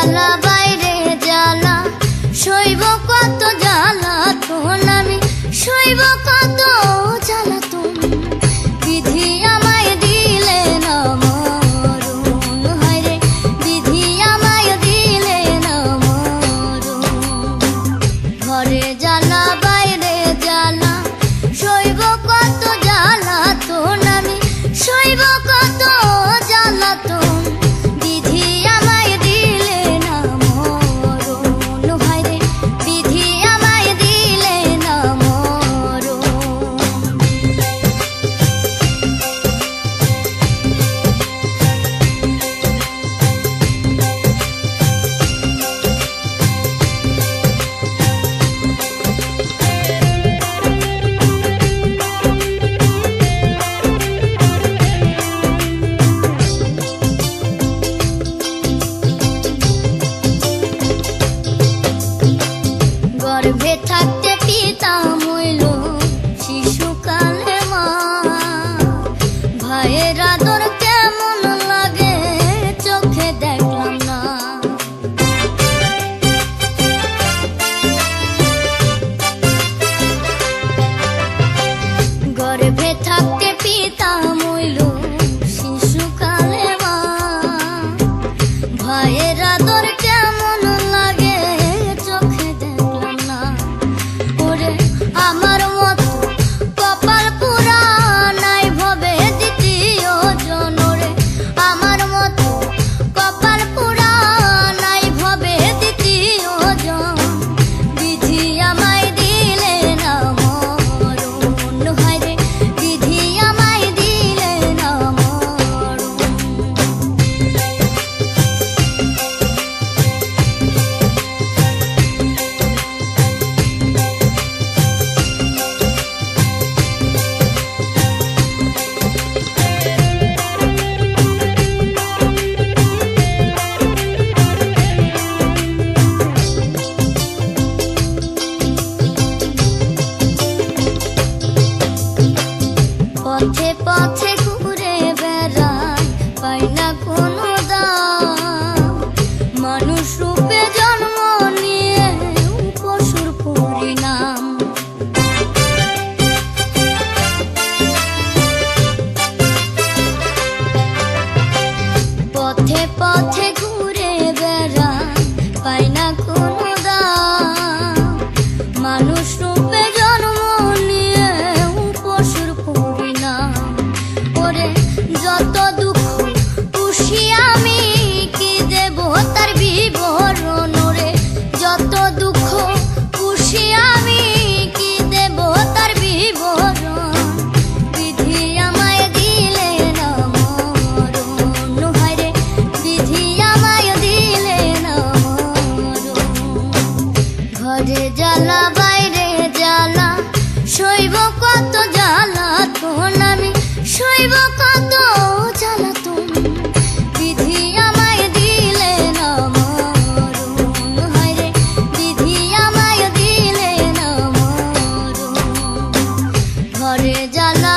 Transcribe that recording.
জ্বালা বাইরে জ্বালা সইব কত জ্বালাতন আমি সইব কত জ্বালাতন বিধি আমায় দিলে না মরণ হায়রে বিধি আমায় দিলে না মরণ ঘরে জ্বালা বাইরে জ্বালা সইব কত জ্বালাতন আমি সইব কত জ্বালাতন গর্ভে থাকতে পিতা মইল শিশুকালে মা ভাইয়ের আদর কেমন লাগে চোখে দেখলাম না গর্ভে থাকতে পিতা মইল শিশুকালে মা ভাইয়ের আদর কেমন লাগে চোখে আমার মতো কপাল পুরা নাই ভবে দ্বিতীয় জনরে আমার মতো কপাল পুরা নাই ভবে দ্বিতীয় জন বিধি আমায় দিলে না মরণ হায়রে বিধি আমায় দিলে না মরণ পথে পথে ঘুরে বেড়াই পাই না কোনো দাম মানুষ রূপে জন্ম নিয়ে পশুর পরিণাম পথে পথে ঘুরে বেড়াই পাই না কোনো দাম মানুষ রূপে জন্ম নিয়ে পশুর যত দুঃখ খুশি আমি কি দেব তার বিবরণ রে যত দুঃখ খুশি আমি কি দেব তার বিবরণ বিধি আমায় দিলে না মরণ হায়রে বিধি আমায় দিলে না মরণ ঘরে জ্বালা বাইরে জ্বালা সইব কত জ্বালাতন আমি সইব কত জ্বালাতন বিধি আমায় দিলে না মরণ হায়রে বিধি আমায় দিলে না মরণ ঘরে জ্বালা